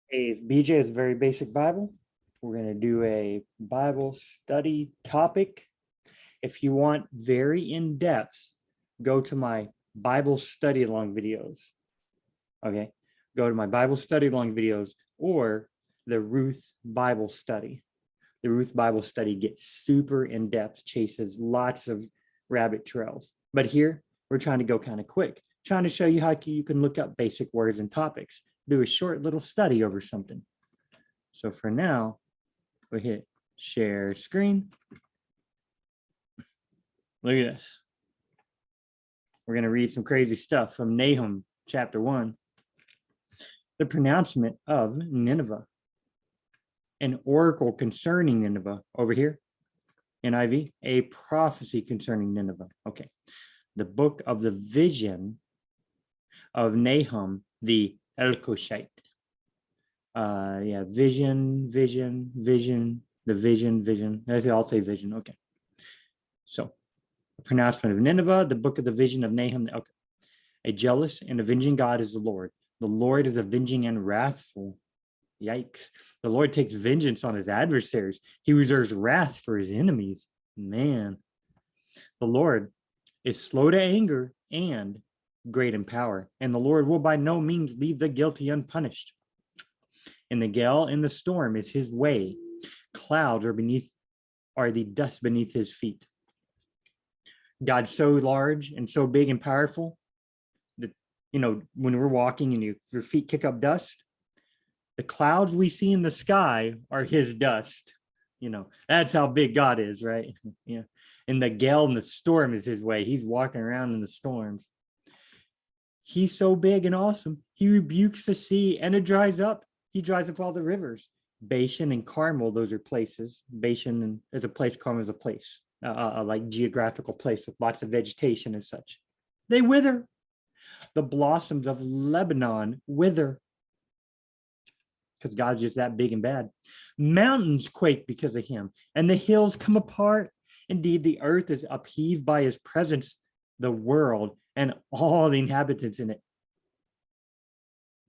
Hey, BJ is a very basic Bible. We're going to do a Bible study topic. If you want very in-depth, go to my Bible study along videos. Okay. Go to my Bible study along videos or the Ruth Bible study. The Ruth Bible study gets super in-depth, chases lots of rabbit trails. But here we're trying to go kind of quick, trying to show you how you can look up basic words and topics, do a short little study over something. So for now, we hit share screen. Look at this. We're going to read some crazy stuff from Nahum chapter 1. The pronouncement of Nineveh. An oracle concerning Nineveh over here. NIV, a prophecy concerning Nineveh. Okay. The book of the vision of Nahum the Elkoshite. Vision. The vision. I'll say vision. Okay. So, the pronouncement of Nineveh, the book of the vision of Nahum. Okay. A jealous and avenging God is the Lord. The Lord is avenging and wrathful. Yikes. The Lord takes vengeance on his adversaries. He reserves wrath for his enemies. Man. The Lord is slow to anger and great in power, and the Lord will by no means leave the guilty unpunished. In the gale and the storm is his way. Clouds are the dust beneath his feet. God's so large and so big and powerful that, when we're walking and your feet kick up dust, the clouds we see in the sky are his dust. That's how big God is, right? Yeah. And the gale and the storm is his way. He's walking around in the storms. He's so big and awesome. He rebukes the sea and it dries up. He dries up all the rivers. Bashan and Carmel, those are places. Bashan is a place, Carmel is a place, like geographical place with lots of vegetation and such. They wither. The blossoms of Lebanon wither. Because God's just that big and bad. Mountains quake because of him, and the hills come apart. Indeed, the earth is upheaved by his presence, the world, and all the inhabitants in it.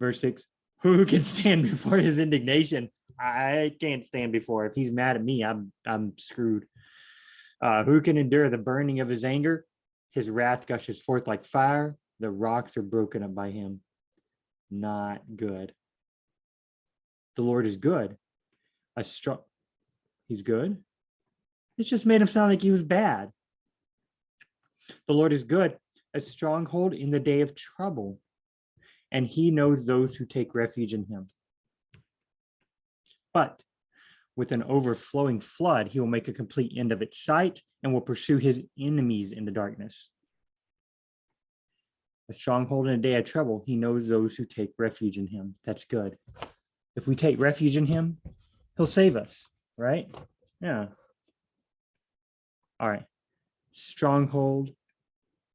Verse 6, who can stand before his indignation? I can't stand before. If he's mad at me, I'm screwed. Who can endure the burning of his anger? His wrath gushes forth like fire. The rocks are broken up by him. Not good. The Lord is good. He's good? It's just made him sound like he was bad. The Lord is good, a stronghold in the day of trouble, and he knows those who take refuge in him. But with an overflowing flood, he will make a complete end of its sight and will pursue his enemies in the darkness. A stronghold in a day of trouble, he knows those who take refuge in him. That's good. If we take refuge in him, he'll save us, right? Yeah. All right. Stronghold,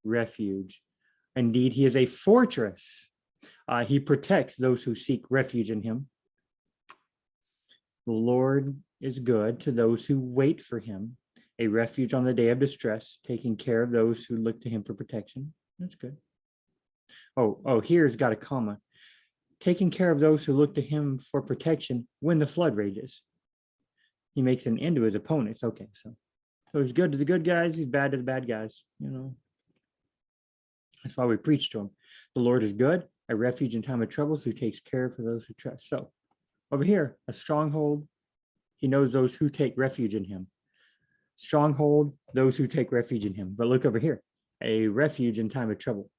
refuge. Indeed, he is a fortress. He protects those who seek refuge in him. The Lord is good to those who wait for him, a refuge on the day of distress, taking care of those who look to him for protection. That's good. Oh, here's got a comma. Taking care of those who look to him for protection when the flood rages. He makes an end to his opponents. Okay, so he's good to the good guys, he's bad to the bad guys, That's why we preach to him. The Lord is good, a refuge in time of troubles, who takes care for those who trust. So over here, a stronghold, he knows those who take refuge in him. Stronghold, those who take refuge in him. But look over here, a refuge in time of trouble.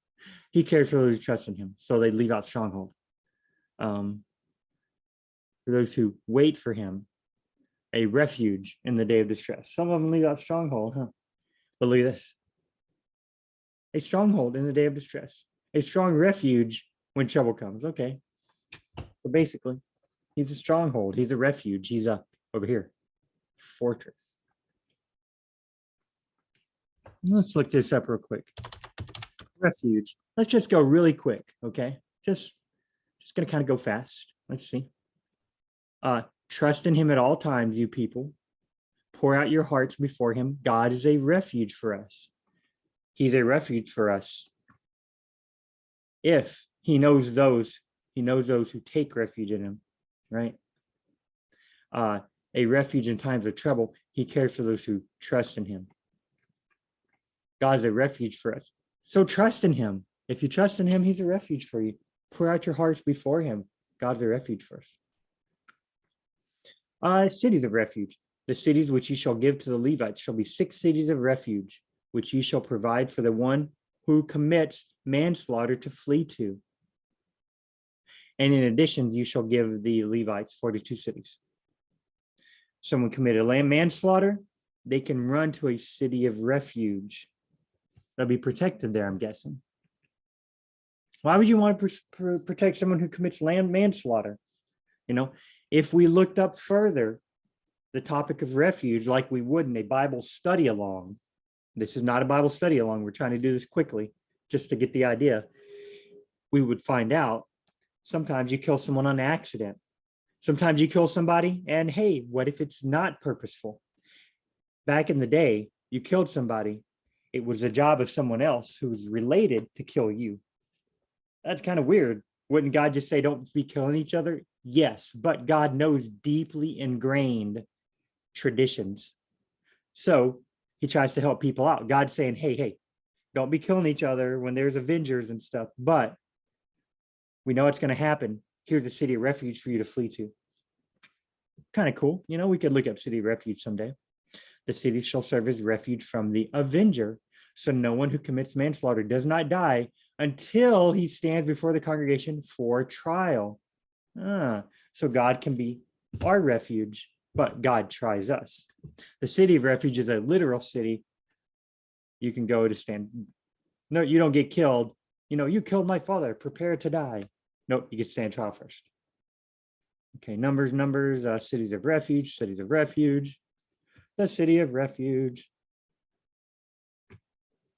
He cares for those who trust in him. So they leave out stronghold. For those who wait for him, a refuge in the day of distress. Some of them leave out stronghold, huh? But look at this. A stronghold in the day of distress. A strong refuge when trouble comes. Okay. So basically, he's a stronghold. He's a refuge. He's over here, fortress. Let's look this up real quick. Refuge. Let's just go really quick, okay? Just going to kind of go fast. Let's see. Trust in him at all times, you people. Pour out your hearts before him. God is a refuge for us. He's a refuge for us. If he knows those who take refuge in him. right? A refuge in times of trouble. He cares for those who trust in him. God is a refuge for us. So trust in him. If you trust in him, he's a refuge for you. Pour out your hearts before him. God's a refuge for us. Cities of refuge. The cities which you shall give to the Levites shall be 6 cities of refuge, which you shall provide for the one who commits manslaughter to flee to. And in addition, you shall give the Levites 42 cities. Someone committed manslaughter, they can run to a city of refuge. They'll be protected there, I'm guessing. Why would you want to protect someone who commits manslaughter? You know, if we looked up further the topic of refuge like we would in a Bible study along, this is not a Bible study along, we're trying to do this quickly just to get the idea, we would find out sometimes you kill someone on accident. Sometimes you kill somebody and hey, what if it's not purposeful? Back in the day, you killed somebody. It was the job of someone else who's related to kill you. That's kind of weird. Wouldn't God just say, don't be killing each other? Yes, but God knows deeply ingrained traditions. So he tries to help people out. God's saying, hey, don't be killing each other when there's avengers and stuff, but we know it's going to happen. Here's a city of refuge for you to flee to. Kind of cool. You know, we could look up city of refuge someday. The city shall serve as refuge from the avenger. So no one who commits manslaughter does not die until he stands before the congregation for trial. So God can be our refuge, but God tries us. The city of refuge is a literal city. You can go to stand. No, you don't get killed. You know, you killed my father. Prepare to die. Nope, you get to stand trial first. Okay, numbers, cities of refuge, cities of refuge. The city of refuge.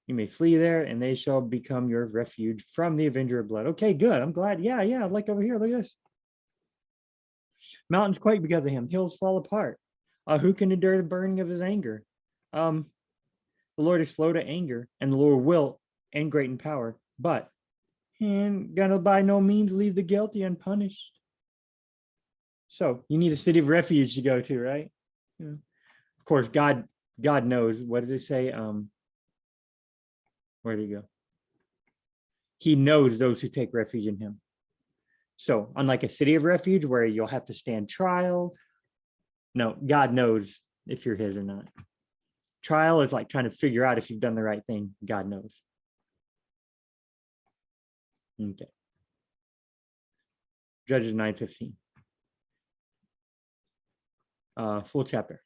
You may flee there, and they shall become your refuge from the avenger of blood. Okay, good. I'm glad. Yeah. Like over here, look at this. Mountains quake because of him. Hills fall apart. Who can endure the burning of his anger? The Lord is slow to anger, and the Lord will and great in power, but and gonna by no means leave the guilty unpunished. So you need a city of refuge to go to, right? Yeah. Of course, God knows. What does it say? Where do you go? He knows those who take refuge in him. So unlike a city of refuge where you'll have to stand trial, no, God knows if you're his or not. Trial is like trying to figure out if you've done the right thing. God knows. Okay. Judges 9:15. Full chapter.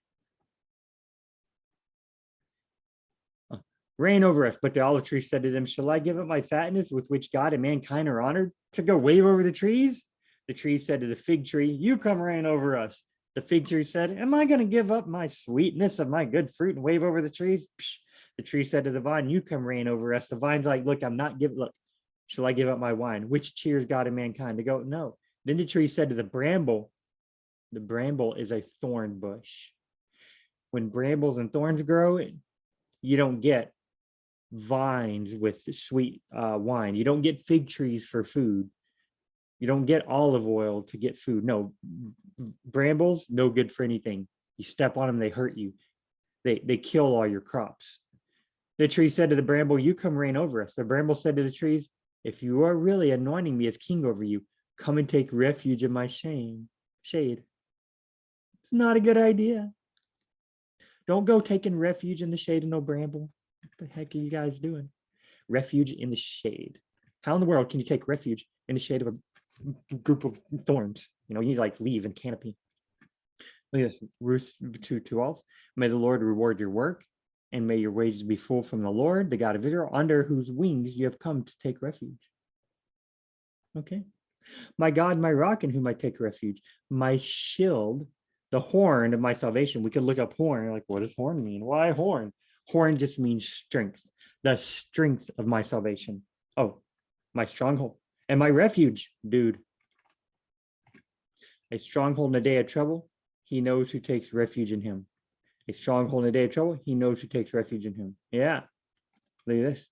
Reign over us. But the olive tree said to them, shall I give up my fatness with which God and mankind are honored to go wave over the trees? The tree said to the fig tree, you come reign over us. The fig tree said, am I going to give up my sweetness of my good fruit and wave over the trees? Psh. The tree said to the vine, you come reign over us. The vine's like, look, shall I give up my wine? Which cheers God and mankind to go? No. Then the tree said to the bramble is a thorn bush. When brambles and thorns grow, you don't get vines with sweet wine. You don't get fig trees for food. You don't get olive oil to get food. No, brambles, no good for anything. You step on them, they hurt you. They kill all your crops. The tree said to the bramble, you come reign over us. The bramble said to the trees, if you are really anointing me as king over you, come and take refuge in my shade. It's not a good idea. Don't go taking refuge in the shade of no bramble. What the heck are you guys doing? Refuge in the shade. How in the world can you take refuge in the shade of a group of thorns? You know, you need to like leave and canopy. Look at this, Ruth 2:12. May the Lord reward your work, and may your wages be full from the Lord, the God of Israel, under whose wings you have come to take refuge. Okay. My God, my rock, in whom I take refuge, my shield, the horn of my salvation. We could look up horn. Like, what does horn mean? Why horn? Horn just means strength, the strength of my salvation. Oh, my stronghold and my refuge, dude. A stronghold in a day of trouble. He knows who takes refuge in him. A stronghold in a day of trouble. He knows who takes refuge in him. Yeah. Look at this.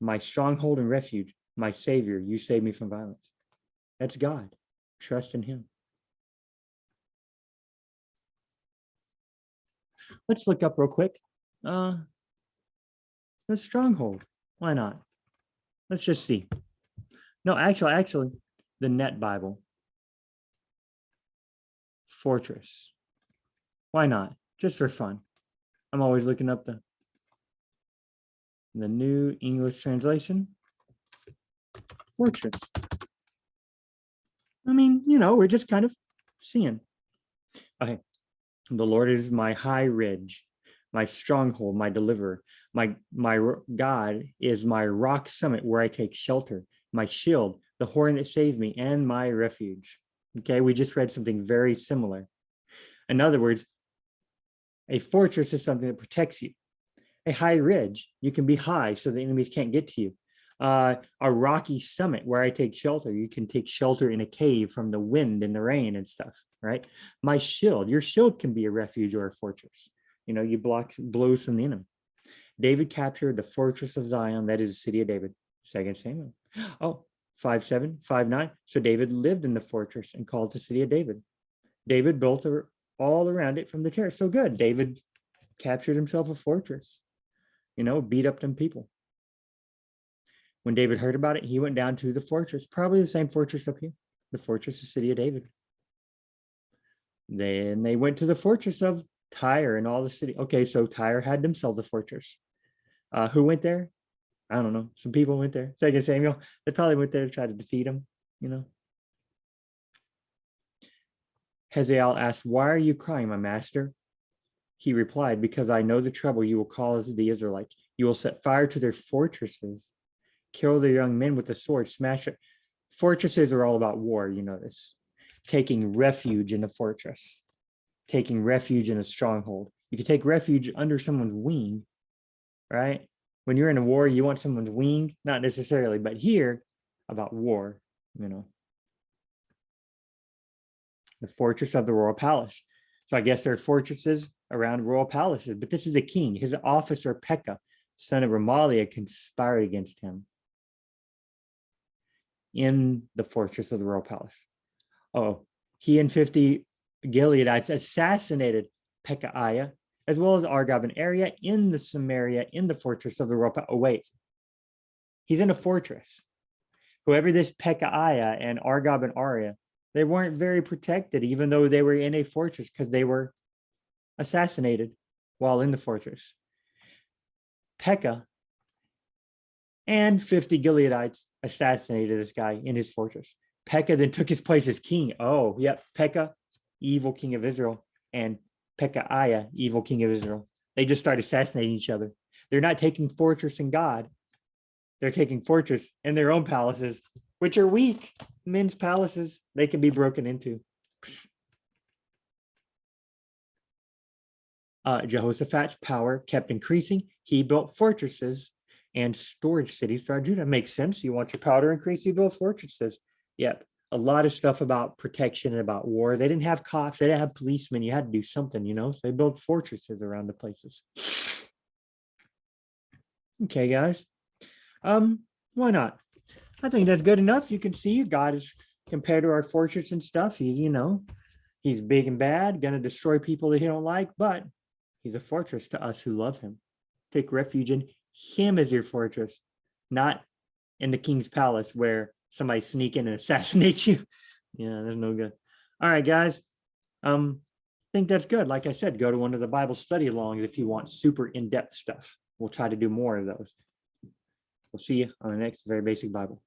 My stronghold and refuge, my savior. You save me from violence. That's God. Trust in him. Let's look up real quick. The Stronghold. Why not? Let's just see. No, actually, the Net Bible. Fortress. Why not? Just for fun. I'm always looking up the New English Translation. Fortress. I mean, we're just kind of seeing. Okay. The Lord is my high ridge, my stronghold, my deliverer. My God is my rock summit where I take shelter, my shield, the horn that saves me, and my refuge. Okay, we just read something very similar. In other words, a fortress is something that protects you. A high ridge, you can be high so the enemies can't get to you. A rocky summit where I take shelter, you can take shelter in a cave from the wind and the rain and stuff, right? My shield, your shield can be a refuge or a fortress. You block blows from the enemy. David captured the fortress of Zion, that is the city of David, 2 Samuel. Oh, 5:7, 5:9. So David lived in the fortress and called the city of David. David built all around it from the terrace. So good. David captured himself a fortress, beat up them people. When David heard about it, he went down to the fortress, probably the same fortress up here, the fortress of city of David. Then they went to the fortress of Tyre and all the city. Okay, so Tyre had themselves a fortress. Who went there? I don't know. Some people went there. 2 Samuel. They probably went there to try to defeat him, Hazael asked, "Why are you crying, my master?" He replied, "Because I know the trouble you will cause the Israelites. You will set fire to their fortresses, kill their young men with the sword, smash it." Fortresses are all about war, this. Taking refuge in a fortress, taking refuge in a stronghold. You can take refuge under someone's wing, right? When you're in a war, you want someone's wing, not necessarily, but here, about war, The fortress of the royal palace. So I guess there are fortresses around royal palaces, but this is a king. His officer, Pekah, son of Remaliah, conspired against him in the fortress of the royal palace. Oh, he and 50 Gileadites assassinated Pekahiah, as well as Argob and Area in the Samaria, in the fortress of the royal palace. Oh, wait. He's in a fortress. Whoever this Pekahiah and Argob and Area, they weren't very protected, even though they were in a fortress, because they were assassinated while in the fortress. Pekah and 50 Gileadites assassinated this guy in his fortress. Pekah then took his place as king. Oh, yep. Pekah, evil king of Israel, and Pekahiah, evil king of Israel. They just start assassinating each other. They're not taking fortress in God. They're taking fortress in their own palaces, which are weak. Men's palaces, they can be broken into. Jehoshaphat's power kept increasing. He built fortresses and storage cities throughout Judah. Makes sense. You want your power to increase, you build fortresses. Yep. A lot of stuff about protection and about war. They didn't have cops. They didn't have policemen. You had to do something, So they built fortresses around the places. Okay, guys. Why not? I think that's good enough. You can see God is compared to our fortress and stuff. He's big and bad, gonna destroy people that he don't like, but he's a fortress to us who love him. Take refuge in him as your fortress, not in the king's palace where somebody sneak in and assassinate you. Yeah, there's no good. All right, guys. I think that's good. Like I said, go to one of the Bible study alongs if you want super in-depth stuff. We'll try to do more of those. We'll see you on the next Very Basic Bible.